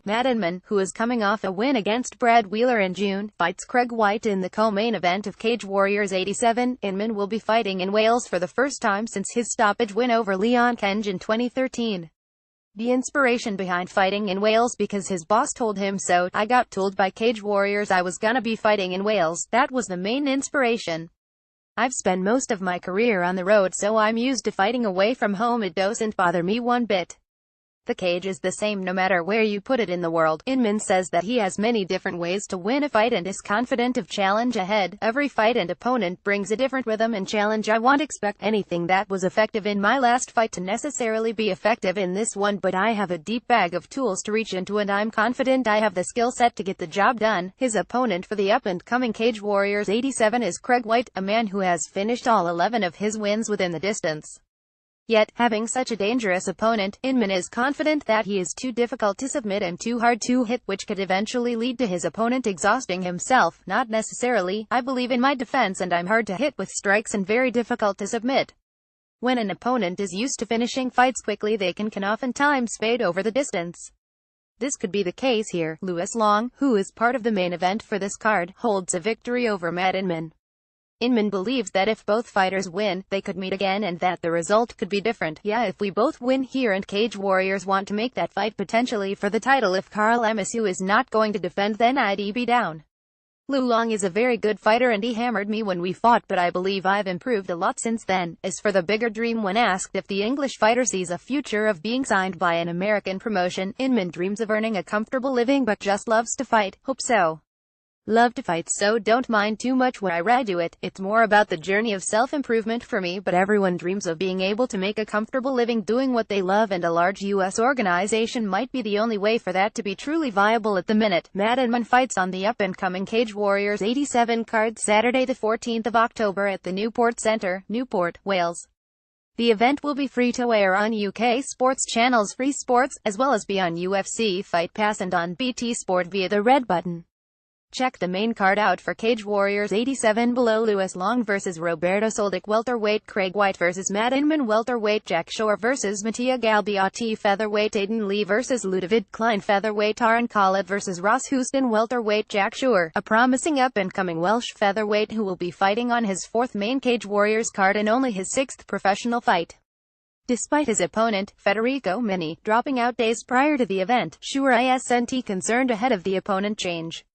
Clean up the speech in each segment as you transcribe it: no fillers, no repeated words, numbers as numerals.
Matt Inman, who is coming off a win against Brad Wheeler in June, fights Craig White in the co-main event of Cage Warriors 87. Inman will be fighting in Wales for the first time since his stoppage win over Leon Kenge in 2013. The inspiration behind fighting in Wales because his boss told him so. I got told by Cage Warriors I was gonna be fighting in Wales. That was the main inspiration. I've spent most of my career on the road, so I'm used to fighting away from home. It doesn't bother me one bit. The cage is the same no matter where you put it in the world. Inman says that he has many different ways to win a fight and is confident of challenge ahead. Every fight and opponent brings a different rhythm and challenge. I won't expect anything that was effective in my last fight to necessarily be effective in this one, but I have a deep bag of tools to reach into and I'm confident I have the skill set to get the job done. His opponent for the up-and-coming Cage Warriors 87 is Craig White, a man who has finished all 11 of his wins within the distance. Yet, having such a dangerous opponent, Inman is confident that he is too difficult to submit and too hard to hit, which could eventually lead to his opponent exhausting himself. Not necessarily. I believe in my defense and I'm hard to hit with strikes and very difficult to submit. When an opponent is used to finishing fights quickly, they can oftentimes fade over the distance. This could be the case here. Lewis Long, who is part of the main event for this card, holds a victory over Matt Inman. Inman believes that if both fighters win, they could meet again and that the result could be different. Yeah, if we both win here and Cage Warriors want to make that fight potentially for the title. If Carl Amisu is not going to defend, then I'd be down. Lu Long is a very good fighter and he hammered me when we fought, but I believe I've improved a lot since then. As for the bigger dream, when asked if the English fighter sees a future of being signed by an American promotion, Inman dreams of earning a comfortable living but just loves to fight. Hope so. Love to fight, so don't mind too much when I do it. It's more about the journey of self-improvement for me, but everyone dreams of being able to make a comfortable living doing what they love, and a large U.S. organization might be the only way for that to be truly viable at the minute. Matt Inman fights on the up-and-coming Cage Warriors 87 card Saturday the 14th of October at the Newport Centre, Newport, Wales. The event will be free to air on UK sports channels Free Sports, as well as be on UFC Fight Pass and on BT Sport via the red button. Check the main card out for Cage Warriors 87 below. Lewis Long vs Roberto Soldic welterweight, Craig White vs Matt Inman welterweight, Jack Shore vs Mattia Galbiotti featherweight, Aiden Lee vs Ludovic Klein featherweight, Aaron Collett vs Ross Houston welterweight. Jack Shore, a promising up-and-coming Welsh featherweight who will be fighting on his fourth main Cage Warriors card and only his sixth professional fight. Despite his opponent, Federico Mini, dropping out days prior to the event, Shore isn't concerned ahead of the opponent change.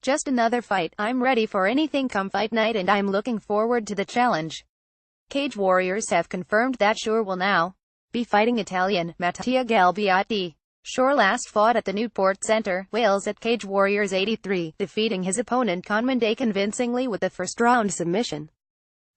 Just another fight. I'm ready for anything come fight night and I'm looking forward to the challenge. Cage Warriors have confirmed that Shore will now be fighting Italian Mattia Galbiotti. Shore last fought at the Newport Centre, Wales at Cage Warriors 83, defeating his opponent Conmande convincingly with a first-round submission.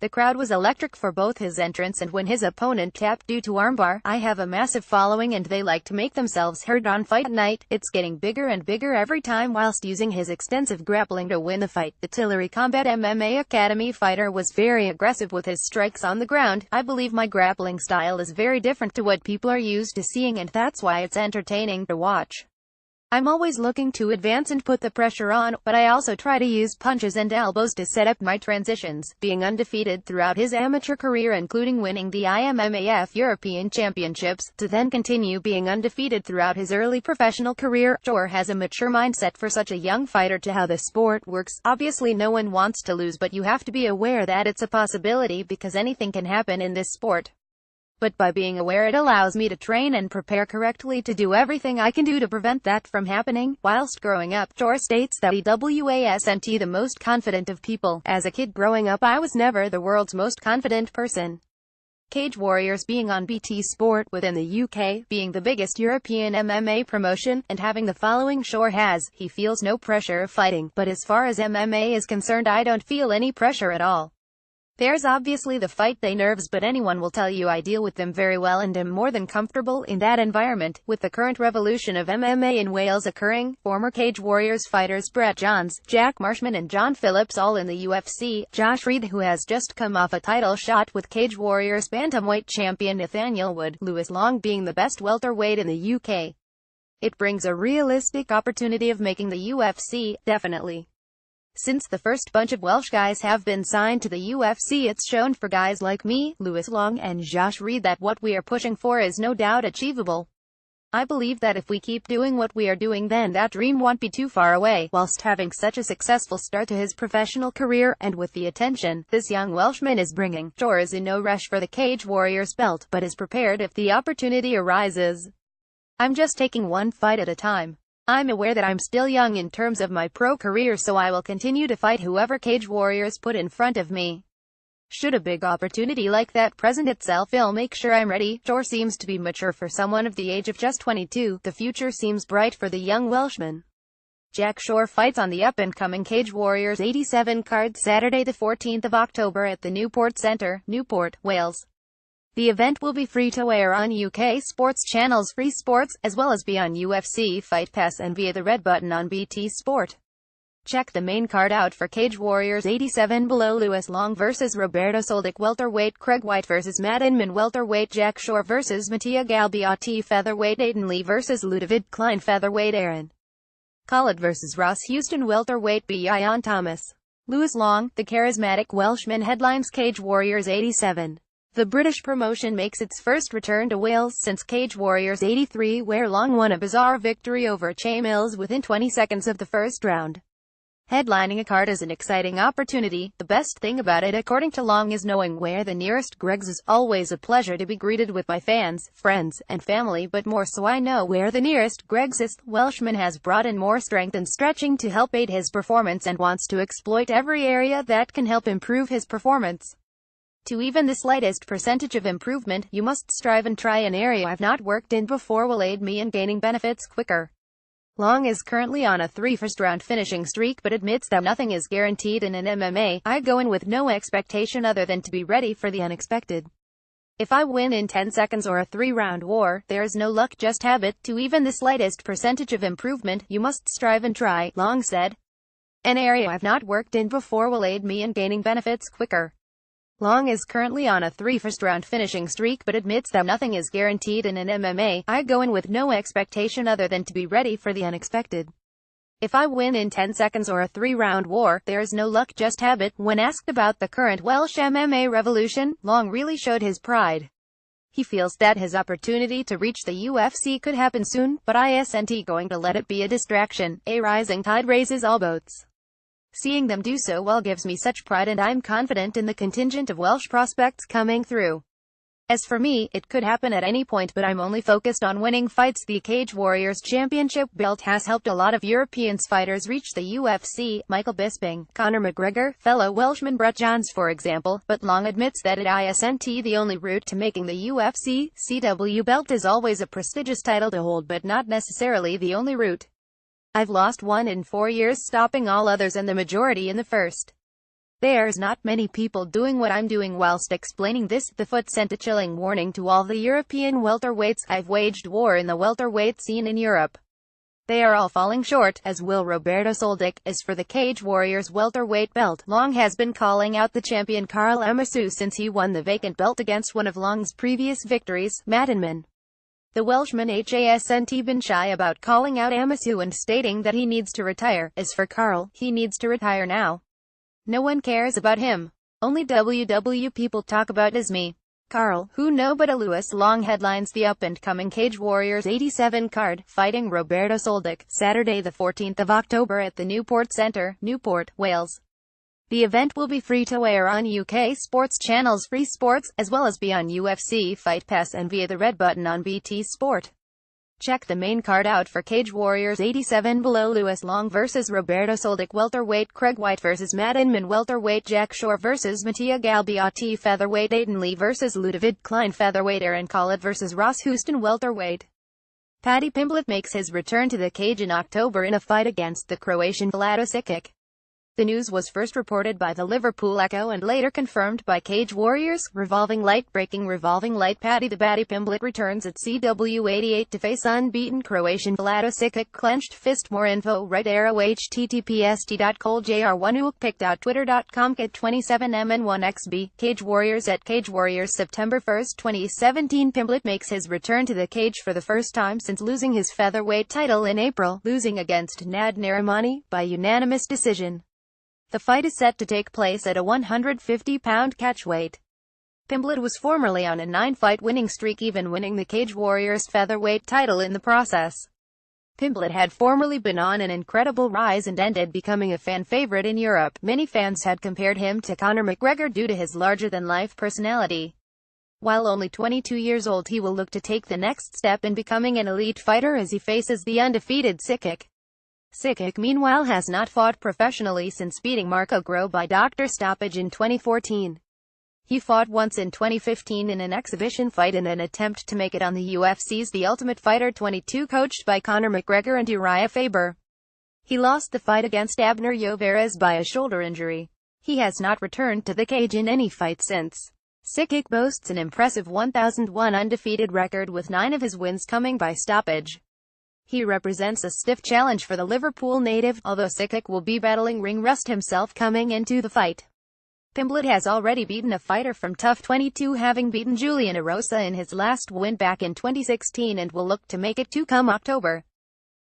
The crowd was electric for both his entrance and when his opponent tapped due to armbar. I have a massive following and they like to make themselves heard on fight night. It's getting bigger and bigger every time whilst using his extensive grappling to win the fight. The Tillery Combat MMA Academy fighter was very aggressive with his strikes on the ground. I believe my grappling style is very different to what people are used to seeing and that's why it's entertaining to watch. I'm always looking to advance and put the pressure on, but I also try to use punches and elbows to set up my transitions. Being undefeated throughout his amateur career including winning the IMMAF European Championships, to then continue being undefeated throughout his early professional career, Shore has a mature mindset for such a young fighter to how the sport works. Obviously no one wants to lose, but you have to be aware that it's a possibility because anything can happen in this sport. But by being aware, it allows me to train and prepare correctly to do everything I can do to prevent that from happening. Whilst growing up, Shore states that he wasn't the most confident of people. As a kid growing up, I was never the world's most confident person. Cage Warriors being on BT Sport within the UK, being the biggest European MMA promotion, and having the following Shore has, he feels no pressure of fighting. But as far as MMA is concerned, I don't feel any pressure at all. There's obviously the fight day nerves, but anyone will tell you I deal with them very well and am more than comfortable in that environment. With the current revolution of MMA in Wales occurring, former Cage Warriors fighters Brett Johns, Jack Marshman and John Phillips all in the UFC, Josh Reed, who has just come off a title shot with Cage Warriors bantamweight champion Nathaniel Wood, Lewis Long being the best welterweight in the UK. It brings a realistic opportunity of making the UFC, definitely. Since the first bunch of Welsh guys have been signed to the UFC, it's shown for guys like me, Lewis Long, and Josh Reed that what we are pushing for is no doubt achievable. I believe that if we keep doing what we are doing, then that dream won't be too far away. Whilst having such a successful start to his professional career, and with the attention this young Welshman is bringing, Shore is in no rush for the Cage Warriors belt, but is prepared if the opportunity arises. I'm just taking one fight at a time. I'm aware that I'm still young in terms of my pro career, so I will continue to fight whoever Cage Warriors put in front of me. Should a big opportunity like that present itself, I'll make sure I'm ready. Shore seems to be mature for someone of the age of just 22. The future seems bright for the young Welshman. Jack Shore fights on the up-and-coming Cage Warriors 87 card Saturday the 14th of October at the Newport Centre, Newport, Wales. The event will be free to air on UK sports channels Free Sports, as well as be on UFC Fight Pass and via the red button on BT Sport. Check the main card out for Cage Warriors 87 below. Lewis Long vs Roberto Soldic welterweight, Craig White vs Matt Inman welterweight, Jack Shore vs Mattia Galbiotti featherweight, Aiden Lee vs Ludovic Klein featherweight, Aaron Collett vs Ross Houston welterweight, Ian Thomas. Lewis Long, the charismatic Welshman, headlines Cage Warriors 87. The British promotion makes its first return to Wales since Cage Warriors 83, where Long won a bizarre victory over Che Mills within 20 seconds of the first round. Headlining a card is an exciting opportunity. The best thing about it, according to Long, is knowing where the nearest Greg's is. Always a pleasure to be greeted with my fans, friends, and family, but more so I know where the nearest Greg's is. Welshman has brought in more strength and stretching to help aid his performance and wants to exploit every area that can help improve his performance. To even the slightest percentage of improvement, you must strive and try. An area I've not worked in before will aid me in gaining benefits quicker. Long is currently on a 3 first-round finishing streak, but admits that nothing is guaranteed in an MMA. I go in with no expectation other than to be ready for the unexpected. If I win in 10 seconds or a 3-round war, there's no luck, just habit. To even the slightest percentage of improvement, you must strive and try, Long said. An area I've not worked in before will aid me in gaining benefits quicker. Long is currently on a 3 first-round finishing streak, but admits that nothing is guaranteed in an MMA. I go in with no expectation other than to be ready for the unexpected. If I win in 10 seconds or a 3-round war, there's no luck, just habit. When asked about the current Welsh MMA revolution, Long really showed his pride. He feels that his opportunity to reach the UFC could happen soon, but isn't going to let it be a distraction. A rising tide raises all boats. Seeing them do so well gives me such pride, and I'm confident in the contingent of Welsh prospects coming through. As for me, it could happen at any point, but I'm only focused on winning fights. The Cage Warriors Championship belt has helped a lot of European fighters reach the UFC, Michael Bisping, Conor McGregor, fellow Welshman Brett Johns for example, but Long admits that it isn't the only route to making the UFC. CW belt is always a prestigious title to hold, but not necessarily the only route. I've lost one in 4 years, stopping all others, and the majority in the first. There's not many people doing what I'm doing. Whilst explaining this, the Foot sent a chilling warning to all the European welterweights. I've waged war in the welterweight scene in Europe. They are all falling short, as will Roberto Soldic. As for the Cage Warriors welterweight belt, Long has been calling out the champion Carl Amisu since he won the vacant belt against one of Long's previous victories, Matt Inman. The Welshman hasn't been shy about calling out Amisu and stating that he needs to retire. As for Carl, he needs to retire now. No one cares about him. Only WW people talk about is me. Carl, who no but a Lewis Long, headlines the up-and-coming Cage Warriors 87 card, fighting Roberto Soldic, Saturday the 14th of October at the Newport Centre, Newport, Wales. The event will be free to air on UK sports channels Free Sports, as well as be on UFC Fight Pass and via the red button on BT Sport. Check the main card out for Cage Warriors 87 below. Lewis Long vs Roberto Soldic welterweight, Craig White vs Matt Inman welterweight, Jack Shore vs Mattia Galbiotti featherweight, Aiden Lee vs Ludovic Klein featherweight, Aaron Collett vs Ross Houston welterweight. Paddy Pimblett makes his return to the cage in October in a fight against the Croatian Vlado Sikic. The news was first reported by the Liverpool Echo and later confirmed by Cage Warriors. Breaking revolving light. Paddy Pimblett returns at CW88 to face unbeaten Croatian Vlado Sikic. Clenched fist. More info right arrow https://t.coljr1hook.twitter.com @27mn1xb. Cage Warriors at Cage Warriors September 1, 2017. Pimblett makes his return to the cage for the first time since losing his featherweight title in April, losing against Nad Narimani by unanimous decision. The fight is set to take place at a 150-pound catchweight. Pimblett was formerly on a 9-fight winning streak, even winning the Cage Warriors featherweight title in the process. Pimblett had formerly been on an incredible rise and ended becoming a fan favorite in Europe. Many fans had compared him to Conor McGregor due to his larger-than-life personality. While only 22 years old, he will look to take the next step in becoming an elite fighter as he faces the undefeated Sikic. Sikic, meanwhile, has not fought professionally since beating Marco Gro by doctor stoppage in 2014. He fought once in 2015 in an exhibition fight in an attempt to make it on the UFC's The Ultimate Fighter 22, coached by Conor McGregor and Uriah Faber. He lost the fight against Abner Yovares by a shoulder injury. He has not returned to the cage in any fight since. Sikic boasts an impressive 1,001 undefeated record, with 9 of his wins coming by stoppage. He represents a stiff challenge for the Liverpool native, although Sikic will be battling ring rust himself coming into the fight. Pimblett has already beaten a fighter from TUF 22, having beaten Julian Erosa in his last win back in 2016, and will look to make it 2 come October.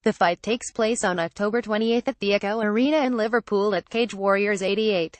The fight takes place on October 28 at the Echo Arena in Liverpool at Cage Warriors 88.